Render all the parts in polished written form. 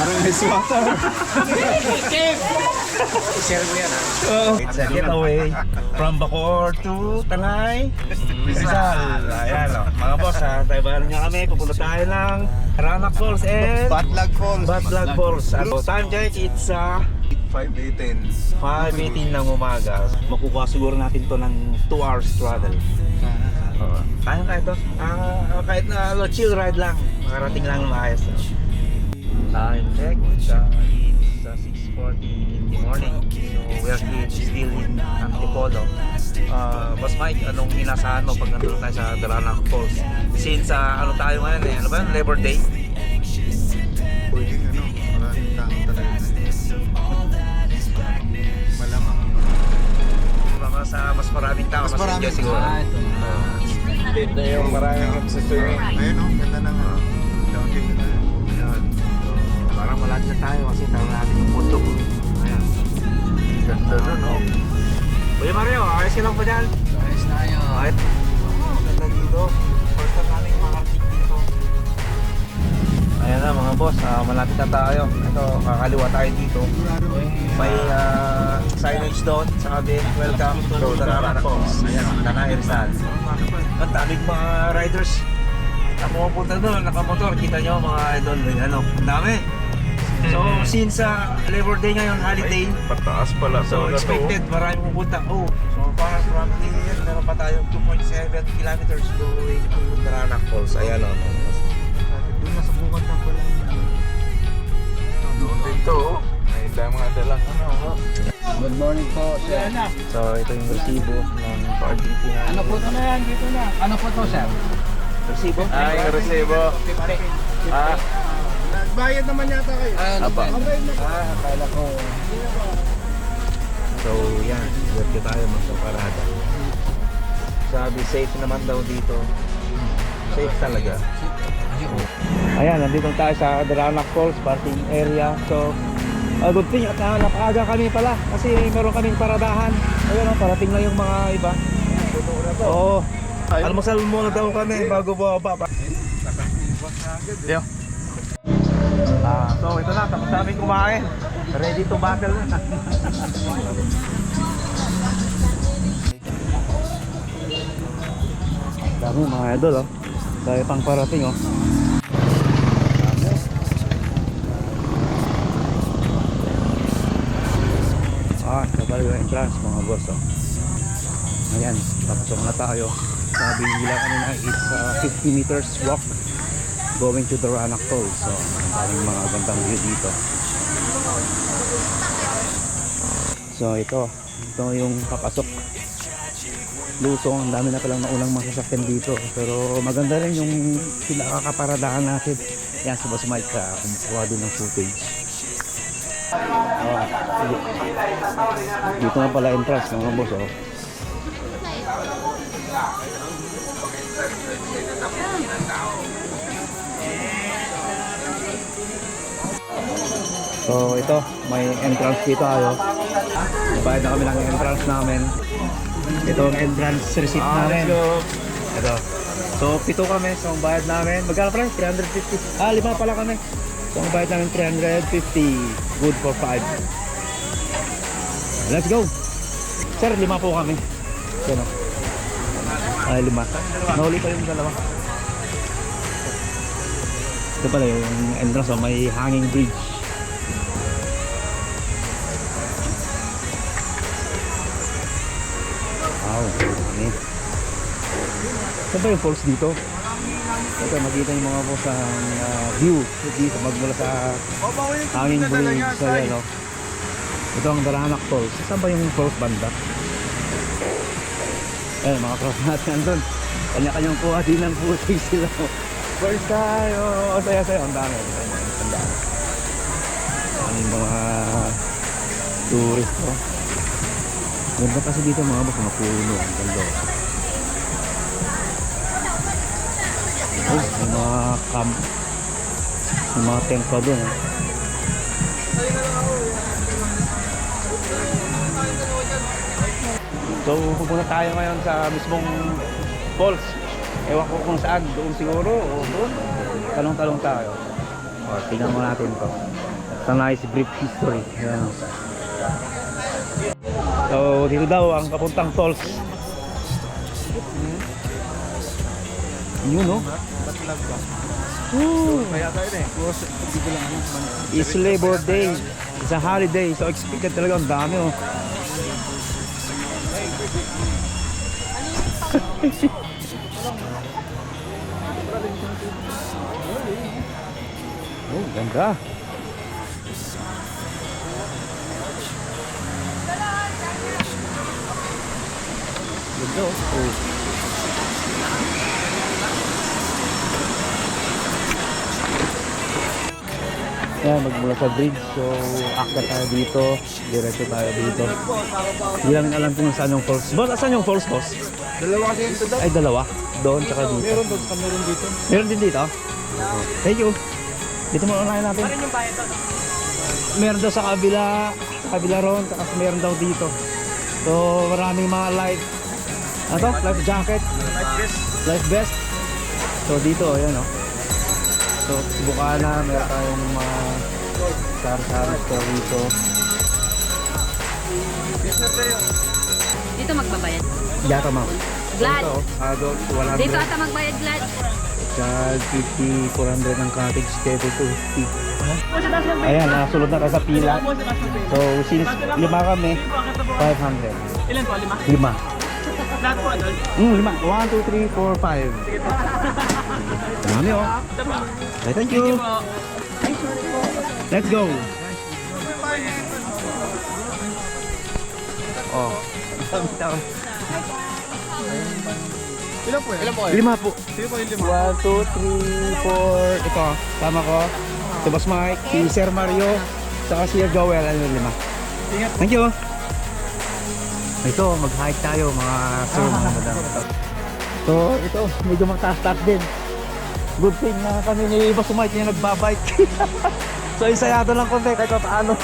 Ice water. I-share mo yan, ha? It's a getaway from Bacoor to Tanay, Rizal. Ayan o. Mga boss ha, tayo ba nga kami, pupunta tayo ng Ranac Falls and Batlag Falls. Batlag Falls. Ano, time check, it's 5:18. 5:18 ng umaga. Makukuha siguro natin to ng 2 hours travel. Kaya to. Kahit na chill ride lang, makarating lang ng maayos. Time check, it's 6:40 in the morning. So we are still in Antipolo. Boss Mike, anong inasahan mo pag nandun tayo sa Ranac Falls? Since ano tayo ngayon eh, ano ba yun? Labor Day? Pwedeng maraming tao talaga. Malamang. Baka sa mas maraming tao, mas marami enjoy siguro. Ganda yung maraming sa swimming. Ayun o, ganda ng downhill na tayo. Ayan. So, parang malapit na tayo kasi tawag natin yung bundok. Ayan. Ganda nun, no? Kuya Mario, ayos ka lang po dyan? Ayos na yun. Ayos. Ganda dito. First time namin makarating dito. Ayan na mga boss, malapit na tayo. Ito, kakaliwa tayo dito. May signage doon, sabi, welcome to the Ranac Falls. Ayan, Tanay Rizal. Ang daming mga riders na pumunta doon, nakamotor. Kita nyo mga idol, ano, ang dami. So, since Labor Day ngayon, holiday, Pataas pala. so expected, maraming pupunta. Oh, so para roughly, meron pa tayo 2.7 kilometers going to the Ranac Falls. Ayan o. Doon na sa bukod ng pala. Doon din to. May mga dalang ano. Good morning po, sir. So, ito yung resibo ng parking fee na. Ano po ito na yan? Dito na. Ano po ito, sir? Resibo? Ay, resibo. Ah, Nagbayad naman yata kayo. Apa. Akala ko. So, yan. Diyan tayo magpaparada. Sabi, safe naman daw dito. Safe talaga. Ayan, nandito tayo sa Ranac Falls parking area. So, good thing at napaaga kami pala kasi meron kaming paradahan. Ayun, parating lang yung mga iba. Oo. Almusal muna daw kami bago bumaba. Yo. So ito na, tapos namin kumain. Ready to battle na. Dami mga idol oh. Dahil pang parating oh. Sabay yung entrance mga boss oh. Ayan, tapos na tayo. Sabi nila kanina it's 50 meters walk going to the Ranac Falls. So, ang daming mga gandang view dito. So, ito yung papasok. Lusong, ang dami na palang naunang masasakyan dito. Pero maganda rin yung pinakakaparadahan natin. Yan, si Boss Mike kumukuha din ng footage. Dito na pala entrance mga boss oh. So ito, may entrance dito tayo. Bayad na kami ng entrance namin. Ito ang entrance receipt namin. Ito. So pito kami, so ang bayad namin. Magkano pala? 350. 5 pala kami. So ang bayad namin 350. Good for 5. Let's go. Sir, 5 po kami. Yan o. Ay, 5. Nahuli pa yung dalawa. Ito pala yung entrance, may hanging bridge. Wow, ini. Saan ba yung falls dito? Ito, makita yung mga boss ang view dito magmula sa hanging bridge sa yan o. Ito ang Ranac Falls. Saan ba yung falls banda? Eh, mga cross natin nandun. Kanya-kanyang kuha din ng footage sila. First tayo. Saya-saya. Ang dami. Ang dami. Ang mga tourist ko. Ganda kasi dito mga boss. Mga puno. Ang ganda. May mga camp. May mga tent pa doon. So pupunta tayo ngayon sa mismong falls. Ewan ko kung saan, doon siguro o doon. Talong-talong tayo. O, tingnan mo natin to. a nice brief history. Ayan. So dito daw ang papuntang falls. Yun no? Kaya tayo na eh. It's Labor Day. It's a holiday. So expected talaga ang dami oh. Oh, ganda. Ganda oh. Ayan, magmula sa bridge. So, akit tayo dito. Diretso tayo dito. Hindi namin alam kung saan yung falls. Boss, saan yung falls, boss? Dalawa kasi yung doon. Ay, dalawa. Doon, tsaka dito. Meron doon, meron dito. Meron din dito? Thank you. Dito muna unahin natin. Ano yung bayad doon? Meron daw sa kabila ron, tapos meron daw dito. So, maraming mga life, ano to? Life jacket, life vest. So, dito, ayan o. So, Bukana, meron tayong mga sari-sari store dito. Dito magbabayad. Yata ma'am. Glad. Ito, adult, 100. Dito ata magbayad, Glad. Child, 50, 400 ng cottage, 250. Ayan, nasulod na tayo sa pila. So, since 5 kami, 500. Ilan po? 5? 5. Lahat po adult? 5. 1, 2, 3, 4, 5. Dami oh. Okay, thank you. Let's go. Oh. Ilan po yan? Ilan po 5 po. Sino po yung 5? 1, 2, 3, 4. Ito, tama ko. Si Boss Mike, si Sir Mario, saka si Joel. Ano yung 5? Thank you. Ito, mag-hike tayo mga sir, mga madam. So, ito, medyo mataas-taas din. Good thing na kami ni Boss Mike yung nagbabike. So, isayado lang konti kahit pa paano.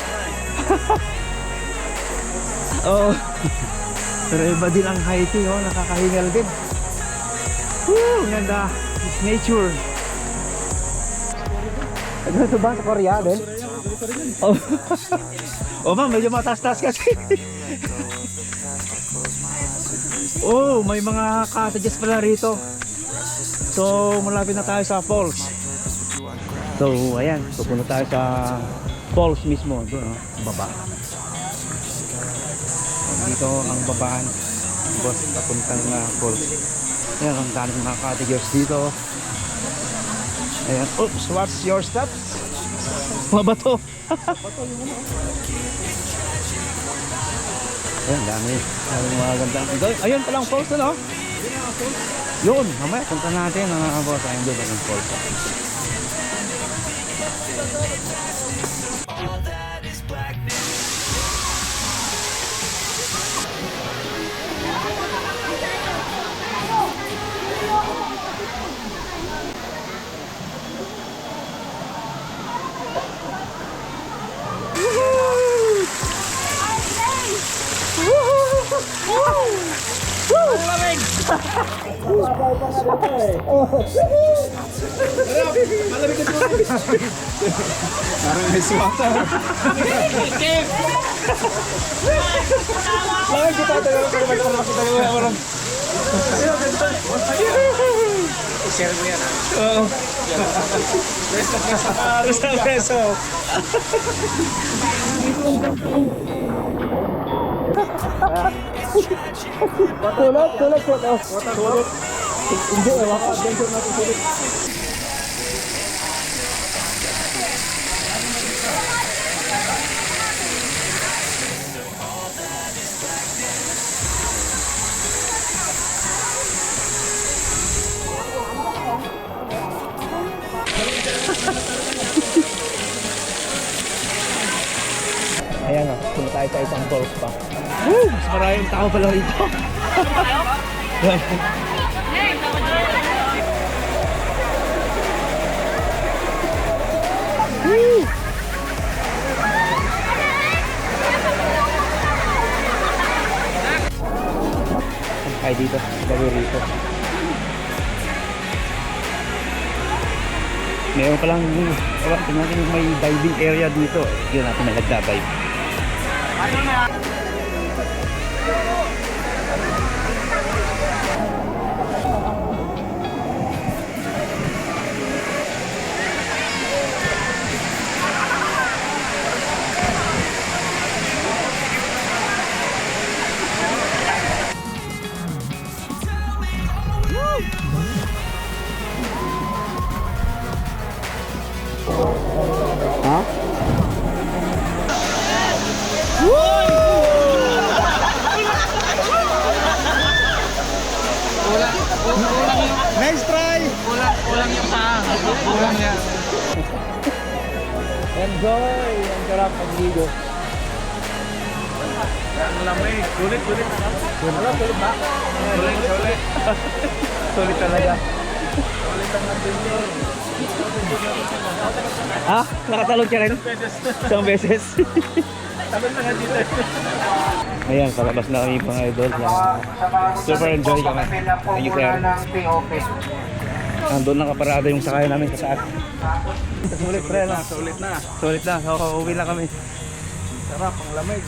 Oo. Pero iba din ang hiking, oh, nakakahingal din. Woo, ganda. It's nature. Ano ito ba sa Korea din? Oh. Oh, ma'am, medyo mataas-taas kasi. Oh, may mga cottages pala rito. So, malapit na tayo sa falls. So, ayan, pupunta tayo sa falls mismo. Doon, oh, baba. Dito ang babaan. Boss, papuntang falls. Ayan, ang daming mga cottages dito. Ayan, oops, what's your steps? Mga bato. Ayan, dami. Daming mga ganda. Ayun palang falls, ano? Yun, mamaya, punta natin mga boss. Ayun doon ang falls. Parang may swata. Bakit kita tayo kung magpapakita tayo orang? I-share mo yan. Oo. Beso. Tulog po daw. Hindi, wala ka. Attention natin tulog. Ayan o, punta tayo sa isang falls pa. Woo! Mas maraming tao pala rito. Woo! Ay dito, gabi rito. Meron palang, tingnan natin yung may diving area dito. Hindi natin may nagda-dive. Ha? Nice try! Ulang yung paa. Ulang yan. Enjoy! Ang sarap pagligo. Ang lamig. Sulit. Sulit ba? Sulit. Sulit talaga. Ah, nakatalon ka rin? Isang beses. Talon na nga dito. Ayan, palabas na kami mga idol. Super enjoy kami. Thank you sir. Nandun nakaparada yung sakay namin sa taas. Sulit pre na. Sulit na. Sulit na. Uwi na kami. Sarap, ang lamig.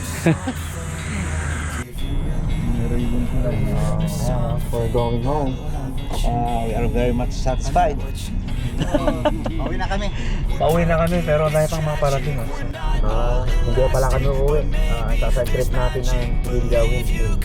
For going home, we are very much satisfied. Pauwi na kami. Pauwi na kami pero dahil pang mga parating. Hindi pala kami uuwi. Sa trip natin ng Villa Winfield.